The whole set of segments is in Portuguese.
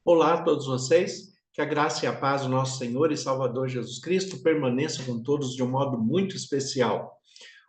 Olá a todos vocês, que a graça e a paz do nosso Senhor e Salvador Jesus Cristo permaneça com todos de um modo muito especial.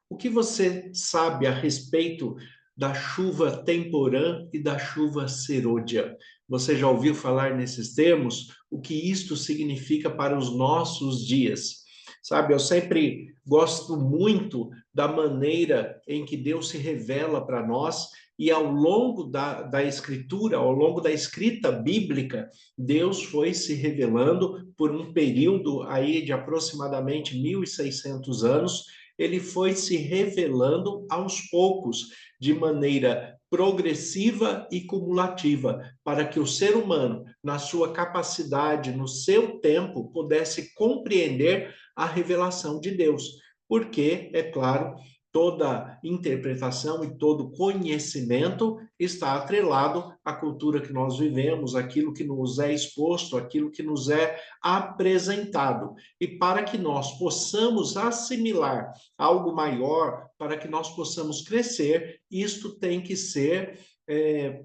O que você sabe a respeito da chuva temporã e da chuva serôdia? Você já ouviu falar nesses termos? O que isto significa para os nossos dias? Sabe, eu sempre gosto muito da maneira em que Deus se revela para nós e ao longo da escritura, ao longo da escrita bíblica, Deus foi se revelando por um período aí de aproximadamente 1.600 anos, ele foi se revelando aos poucos, de maneira progressiva e cumulativa, para que o ser humano, na sua capacidade, no seu tempo, pudesse compreender a revelação de Deus. Porque, é claro, toda interpretação e todo conhecimento está atrelado à cultura que nós vivemos, aquilo que nos é exposto, aquilo que nos é apresentado. E para que nós possamos assimilar algo maior, para que nós possamos crescer, isto tem que ser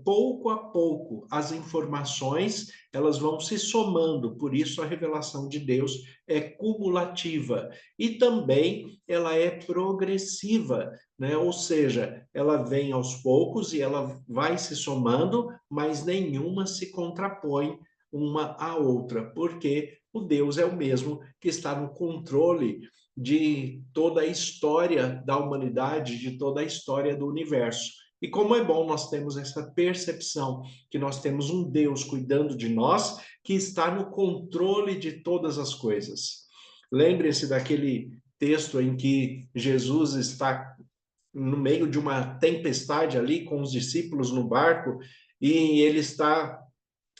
pouco a pouco. As informações elas vão se somando, por isso a revelação de Deus é cumulativa e também ela é progressiva, né? Ou seja, ela vem aos poucos e ela vai se somando, mas nenhuma se contrapõe uma à outra, porque o Deus é o mesmo que está no controle de toda a história da humanidade, de toda a história do universo. E como é bom nós termos essa percepção que nós temos um Deus cuidando de nós, que está no controle de todas as coisas. Lembre-se daquele texto em que Jesus está no meio de uma tempestade ali com os discípulos no barco e ele está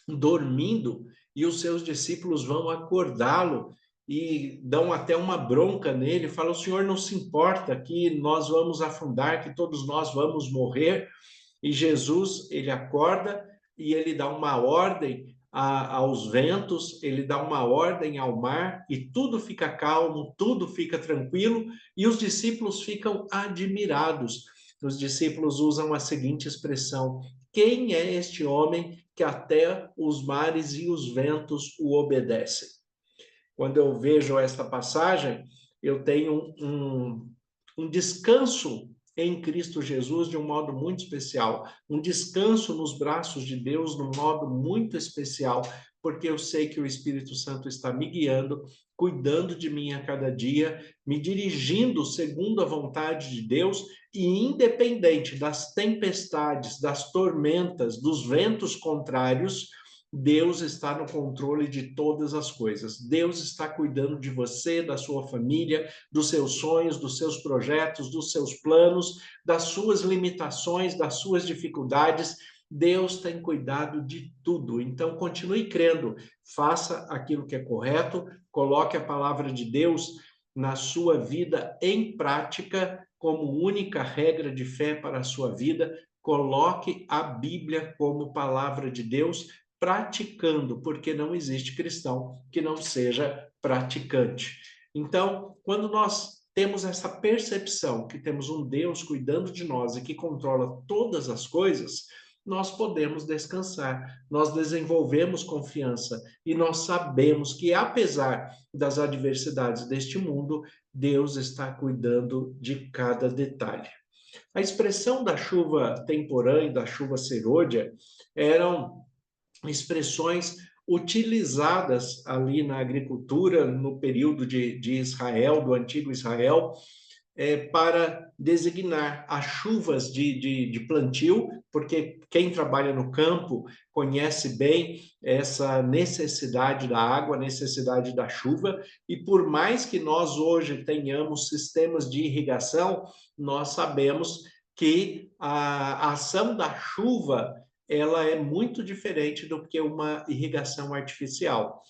dormindo e os seus discípulos vão acordá-lo e dão até uma bronca nele, falam: "O senhor não se importa que nós vamos afundar, que todos nós vamos morrer?" E Jesus, ele acorda e ele dá uma ordem aos ventos, ele dá uma ordem ao mar e tudo fica calmo, tudo fica tranquilo e os discípulos ficam admirados. Os discípulos usam a seguinte expressão: quem é este homem que até os mares e os ventos o obedecem? Quando eu vejo esta passagem, eu tenho um descanso em Cristo Jesus de um modo muito especial, um descanso nos braços de Deus de um modo muito especial, porque eu sei que o Espírito Santo está me guiando, cuidando de mim a cada dia, me dirigindo segundo a vontade de Deus e independente das tempestades, das tormentas, dos ventos contrários, Deus está no controle de todas as coisas. Deus está cuidando de você, da sua família, dos seus sonhos, dos seus projetos, dos seus planos, das suas limitações, das suas dificuldades. Deus tem cuidado de tudo. Então, continue crendo, faça aquilo que é correto, coloque a palavra de Deus na sua vida em prática como única regra de fé para a sua vida. Coloque a Bíblia como palavra de Deus praticando, porque não existe cristão que não seja praticante. Então, quando nós temos essa percepção que temos um Deus cuidando de nós e que controla todas as coisas, nós podemos descansar, nós desenvolvemos confiança e nós sabemos que, apesar das adversidades deste mundo, Deus está cuidando de cada detalhe. A expressão da chuva temporã e da chuva serôdia eram expressões utilizadas ali na agricultura no período de Israel, do antigo Israel, para designar as chuvas de plantio, porque quem trabalha no campo conhece bem essa necessidade da água, a necessidade da chuva, e por mais que nós hoje tenhamos sistemas de irrigação, nós sabemos que a ação da chuva ela é muito diferente do que uma irrigação artificial.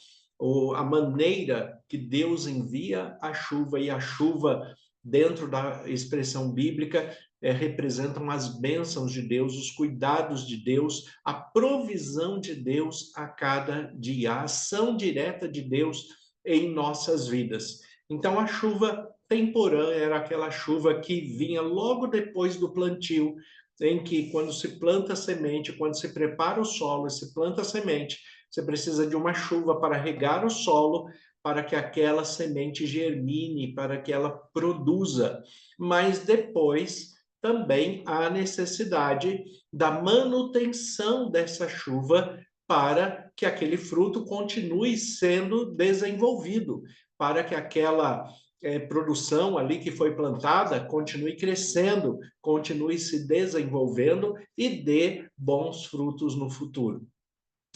A maneira que Deus envia a chuva e a chuva dentro da expressão bíblica, representam as bênçãos de Deus, os cuidados de Deus, a provisão de Deus a cada dia, a ação direta de Deus em nossas vidas. Então, a chuva temporã era aquela chuva que vinha logo depois do plantio, em que quando se planta a semente, quando se prepara o solo e se planta a semente, você precisa de uma chuva para regar o solo, para que aquela semente germine, para que ela produza. Mas depois também há necessidade da manutenção dessa chuva para que aquele fruto continue sendo desenvolvido, para que aquela produção ali que foi plantada continue crescendo, continue se desenvolvendo e dê bons frutos no futuro.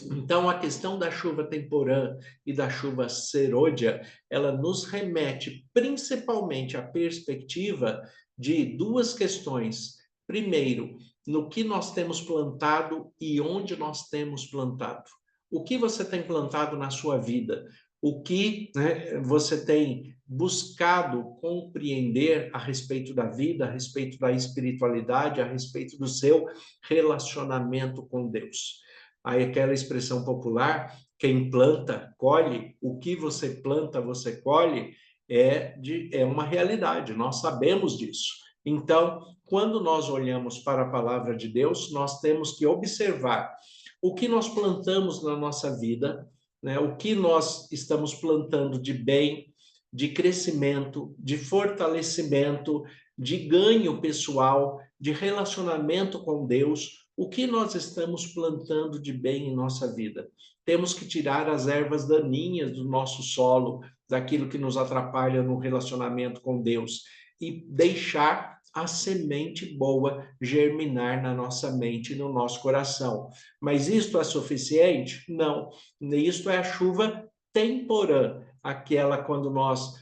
Então, a questão da chuva temporã e da chuva serôdia, ela nos remete principalmente à perspectiva de duas questões. Primeiro, no que nós temos plantado e onde nós temos plantado. O que você tem plantado na sua vida? O que, né, você tem buscado compreender a respeito da vida, a respeito da espiritualidade, a respeito do seu relacionamento com Deus? Aí aquela expressão popular, quem planta, colhe, o que você planta, você colhe, é uma realidade, nós sabemos disso. Então, quando nós olhamos para a palavra de Deus, nós temos que observar o que nós plantamos na nossa vida, né? O que nós estamos plantando de bem, de crescimento, de fortalecimento, de ganho pessoal, de relacionamento com Deus, o que nós estamos plantando de bem em nossa vida. Temos que tirar as ervas daninhas do nosso solo, daquilo que nos atrapalha no relacionamento com Deus, e deixar a semente boa germinar na nossa mente e no nosso coração. Mas isto é suficiente? Não. Isto é a chuva temporã, aquela quando nós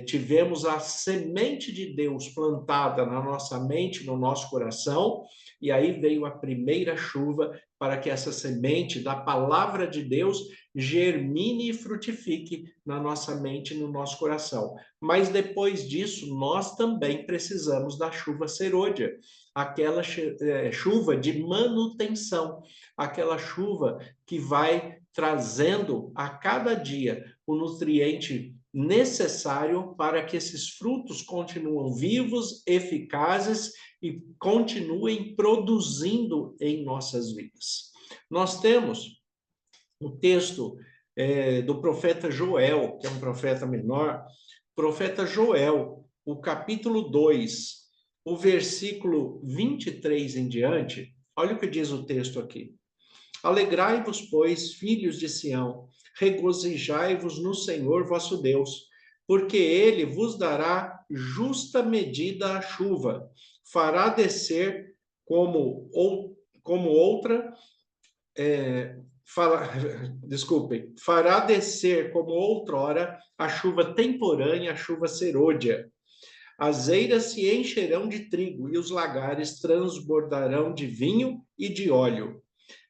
tivemos a semente de Deus plantada na nossa mente, no nosso coração, e aí veio a primeira chuva para que essa semente da palavra de Deus germine e frutifique na nossa mente e no nosso coração. Mas depois disso, nós também precisamos da chuva serôdia, aquela chuva de manutenção, aquela chuva que vai trazendo a cada dia o nutriente necessário para que esses frutos continuem vivos, eficazes e continuem produzindo em nossas vidas. Nós temos o texto do profeta Joel, que é um profeta menor, profeta Joel, o capítulo 2, o versículo 23 em diante, olha o que diz o texto aqui. Alegrai-vos, pois, filhos de Sião, regozijai-vos no Senhor vosso Deus, porque ele vos dará justa medida a chuva, fará descer como outra, fará descer como outrora a chuva temporânea, a chuva serôdia. As eiras se encherão de trigo e os lagares transbordarão de vinho e de óleo.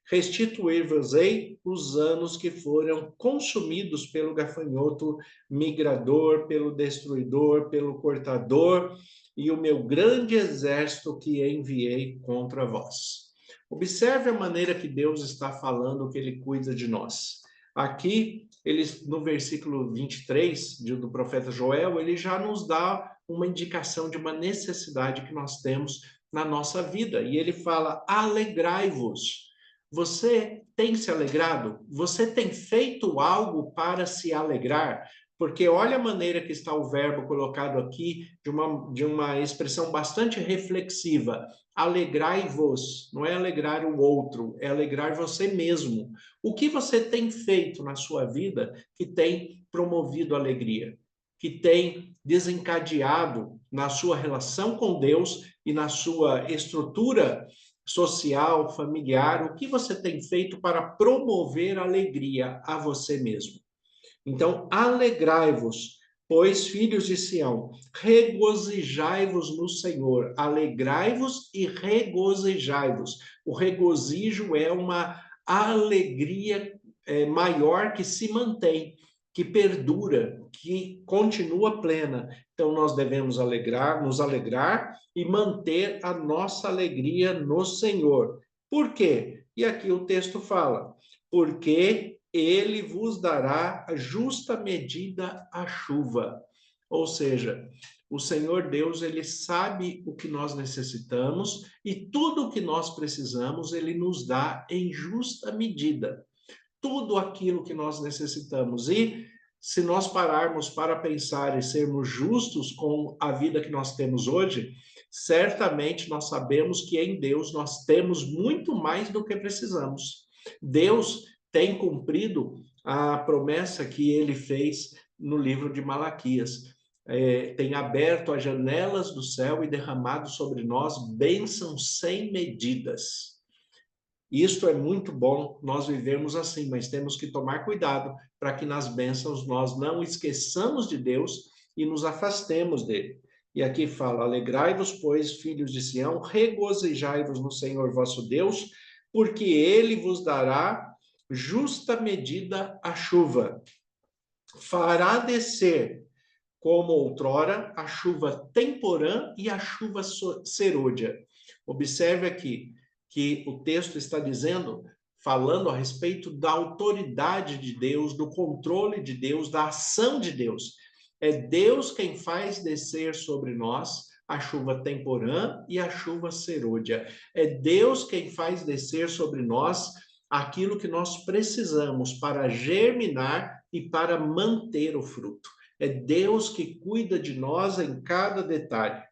Restituir-vos-ei os anos que foram consumidos pelo gafanhoto migrador, pelo destruidor, pelo cortador, e o meu grande exército que enviei contra vós. Observe a maneira que Deus está falando que ele cuida de nós. Aqui, no versículo 23 do profeta Joel, ele já nos dá uma indicação de uma necessidade que nós temos na nossa vida. E ele fala, alegrai-vos. Você tem se alegrado? Você tem feito algo para se alegrar? Porque olha a maneira que está o verbo colocado aqui, de uma expressão bastante reflexiva. Alegrai-vos, não é alegrar o outro, é alegrar você mesmo. O que você tem feito na sua vida que tem promovido alegria? Que tem desencadeado na sua relação com Deus e na sua estrutura social, familiar, o que você tem feito para promover alegria a você mesmo? Então, alegrai-vos, pois, filhos de Sião, regozijai-vos no Senhor, alegrai-vos e regozijai-vos. O regozijo é uma alegria maior que se mantém, que perdura, que continua plena. Então, nós devemos nos alegrar e manter a nossa alegria no Senhor. Por quê? E aqui o texto fala, porque ele vos dará a justa medida a chuva. Ou seja, o Senhor Deus, ele sabe o que nós necessitamos e tudo o que nós precisamos, ele nos dá em justa medida. tudo aquilo que nós necessitamos. E se nós pararmos para pensar e sermos justos com a vida que nós temos hoje, certamente nós sabemos que em Deus nós temos muito mais do que precisamos. Deus tem cumprido a promessa que ele fez no livro de Malaquias. Tem aberto as janelas do céu e derramado sobre nós bênçãos sem medidas. Isto é muito bom, nós vivemos assim, mas temos que tomar cuidado para que nas bênçãos nós não esqueçamos de Deus e nos afastemos dele. E aqui fala: alegrai-vos, pois, filhos de Sião, regozijai-vos no Senhor vosso Deus, porque ele vos dará justa medida a chuva. Fará descer, como outrora, a chuva temporã e a chuva serôdia. Observe aqui que o texto está dizendo, falando a respeito da autoridade de Deus, do controle de Deus, da ação de Deus. É Deus quem faz descer sobre nós a chuva temporã e a chuva serôdia. É Deus quem faz descer sobre nós aquilo que nós precisamos para germinar e para manter o fruto. É Deus que cuida de nós em cada detalhe.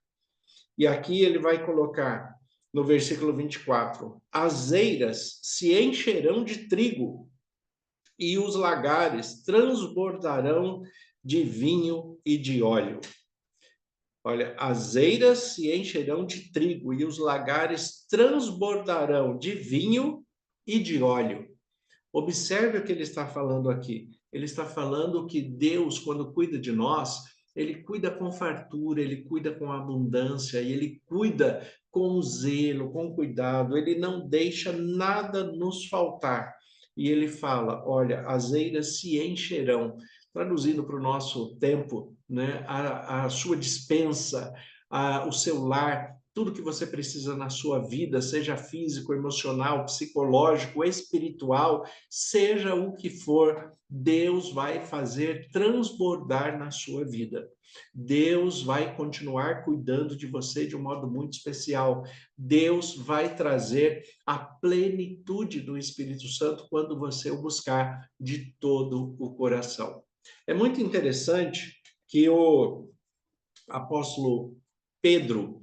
E aqui ele vai colocar no versículo 24: as eiras se encherão de trigo e os lagares transbordarão de vinho e de óleo. Olha, as eiras se encherão de trigo e os lagares transbordarão de vinho e de óleo. Observe o que ele está falando aqui. Ele está falando que Deus, quando cuida de nós, ele cuida com fartura, ele cuida com abundância, e ele cuida com zelo, com cuidado, ele não deixa nada nos faltar. E ele fala: olha, as eiras se encherão. Traduzindo para o nosso tempo, né? A sua despensa, o seu lar, tudo que você precisa na sua vida, seja físico, emocional, psicológico, espiritual, seja o que for, Deus vai fazer transbordar na sua vida. Deus vai continuar cuidando de você de um modo muito especial. Deus vai trazer a plenitude do Espírito Santo quando você o buscar de todo o coração. É muito interessante que o apóstolo Pedro,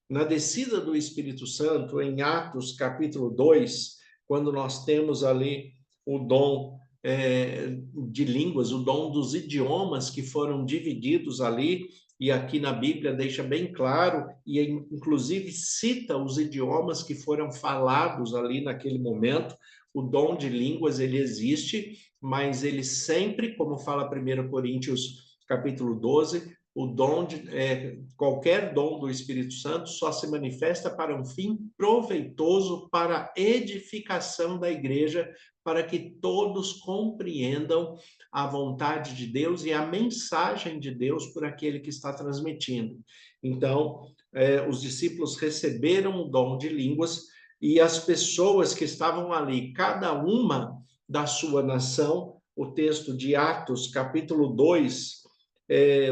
na descida do Espírito Santo, em Atos capítulo 2, quando nós temos ali o dom de línguas, o dom dos idiomas que foram divididos ali, e aqui na Bíblia deixa bem claro, e inclusive cita os idiomas que foram falados ali naquele momento. O dom de línguas, ele existe, mas ele sempre, como fala 1 Coríntios capítulo 12, o dom qualquer dom do Espírito Santo só se manifesta para um fim proveitoso para a edificação da igreja, para que todos compreendam a vontade de Deus e a mensagem de Deus por aquele que está transmitindo. Então, os discípulos receberam o dom de línguas e as pessoas que estavam ali, cada uma da sua nação, o texto de Atos, capítulo 2,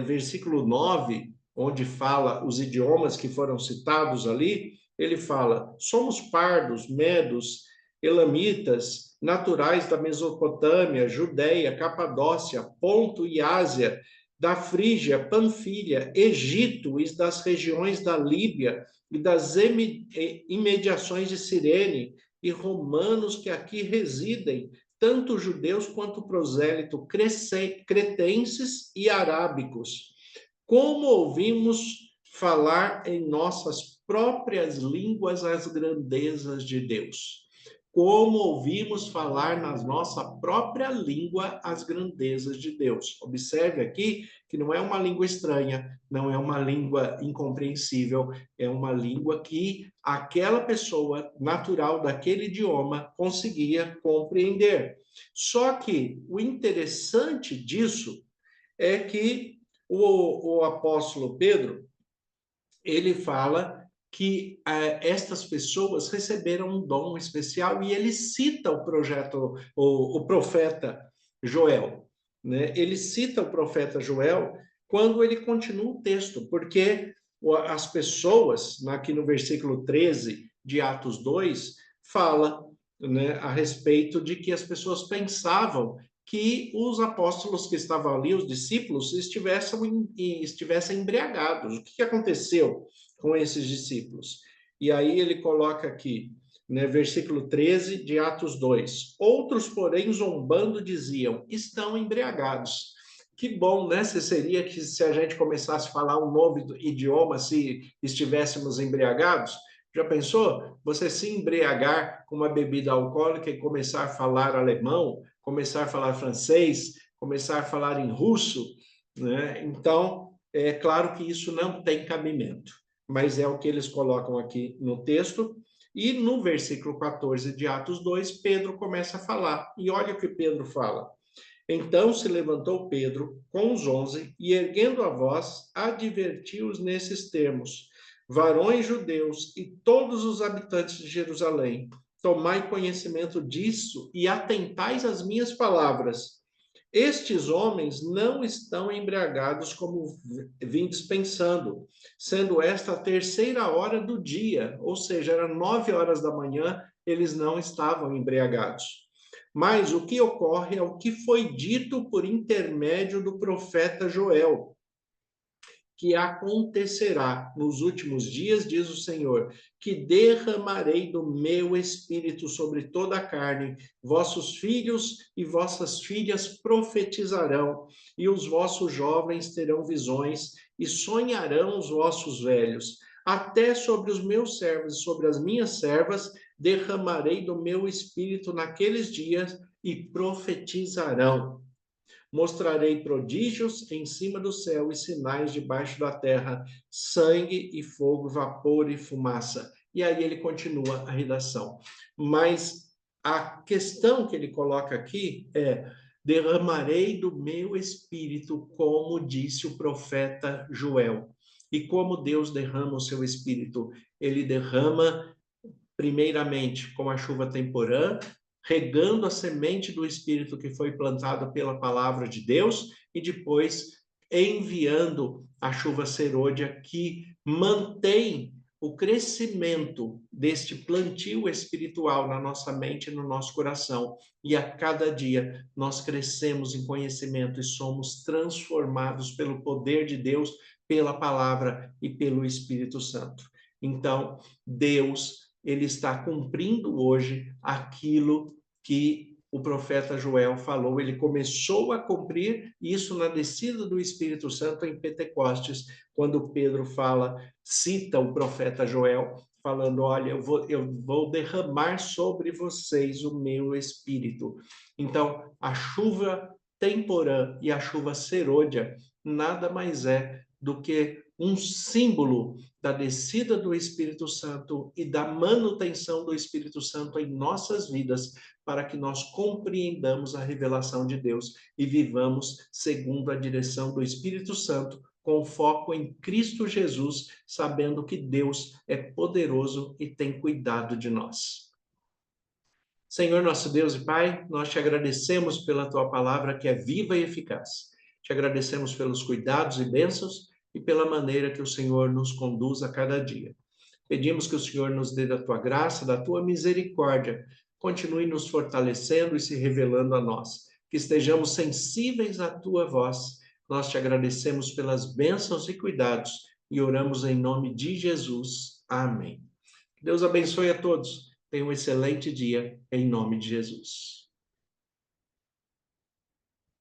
versículo 9, onde fala os idiomas que foram citados ali, ele fala: somos pardos, medos, elamitas, naturais da Mesopotâmia, Judéia, Capadócia, Ponto e Ásia, da Frígia, Panfilha, Egito e das regiões da Líbia e das imediações de Cirene, e romanos que aqui residem, tanto judeus quanto prosélito, cretenses e arábicos. Como ouvimos falar em nossas próprias línguas as grandezas de Deus. Como ouvimos falar na nossa própria língua as grandezas de Deus. Observe aqui que não é uma língua estranha, não é uma língua incompreensível, é uma língua que aquela pessoa natural daquele idioma conseguia compreender. Só que o interessante disso é que o apóstolo Pedro, ele fala que estas pessoas receberam um dom especial e ele cita o profeta Joel, né? Ele cita o profeta Joel quando ele continua o texto, porque as pessoas, aqui no versículo 13 de Atos 2, fala né, a respeito de que as pessoas pensavam que os apóstolos que estavam ali, os discípulos, estivessem embriagados. O que aconteceu com esses discípulos? E aí ele coloca aqui, né, versículo 13 de Atos 2. Outros, porém, zombando, diziam, estão embriagados. Que bom, né? Seria que se a gente começasse a falar um novo idioma se estivéssemos embriagados? Já pensou? Você se embriagar com uma bebida alcoólica e começar a falar alemão, começar a falar francês, começar a falar em russo, né? Então, é claro que isso não tem cabimento, mas é o que eles colocam aqui no texto. E no versículo 14 de Atos 2, Pedro começa a falar. E olha o que Pedro fala. Então se levantou Pedro com os 11 e, erguendo a voz, advertiu-os nesses termos: varões judeus e todos os habitantes de Jerusalém, tomai conhecimento disso e atentais às minhas palavras. Estes homens não estão embriagados como vindes pensando, sendo esta a terceira hora do dia, ou seja, era 9 horas da manhã, eles não estavam embriagados. Mas o que ocorre é o que foi dito por intermédio do profeta Joel, que acontecerá nos últimos dias, diz o Senhor, que derramarei do meu espírito sobre toda a carne, vossos filhos e vossas filhas profetizarão, e os vossos jovens terão visões, e sonharão os vossos velhos. Até sobre os meus servos e sobre as minhas servas derramarei do meu espírito naqueles dias, e profetizarão. Mostrarei prodígios em cima do céu e sinais debaixo da terra, sangue e fogo, vapor e fumaça. E aí ele continua a redação. Mas a questão que ele coloca aqui é: derramarei do meu espírito, como disse o profeta Joel. E como Deus derrama o seu espírito? Ele derrama primeiramente com a chuva temporã, regando a semente do Espírito que foi plantada pela palavra de Deus, e depois enviando a chuva serôdia que mantém o crescimento deste plantio espiritual na nossa mente e no nosso coração. E a cada dia nós crescemos em conhecimento e somos transformados pelo poder de Deus, pela palavra e pelo Espírito Santo. Então, Deus, ele está cumprindo hoje aquilo que o profeta Joel falou. Ele começou a cumprir isso na descida do Espírito Santo em Pentecostes, quando Pedro cita o profeta Joel, falando: olha, eu vou derramar sobre vocês o meu espírito. Então, a chuva temporã e a chuva serôdia nada mais é do que um símbolo da descida do Espírito Santo e da manutenção do Espírito Santo em nossas vidas, para que nós compreendamos a revelação de Deus e vivamos segundo a direção do Espírito Santo, com foco em Cristo Jesus, sabendo que Deus é poderoso e tem cuidado de nós. Senhor, nosso Deus e Pai, nós te agradecemos pela tua palavra que é viva e eficaz. Te agradecemos pelos cuidados e bênçãos e pela maneira que o Senhor nos conduz a cada dia. Pedimos que o Senhor nos dê da tua graça, da tua misericórdia, continue nos fortalecendo e se revelando a nós, que estejamos sensíveis à tua voz. Nós te agradecemos pelas bênçãos e cuidados e oramos em nome de Jesus. Amém. Deus abençoe a todos. Tenha um excelente dia, em nome de Jesus.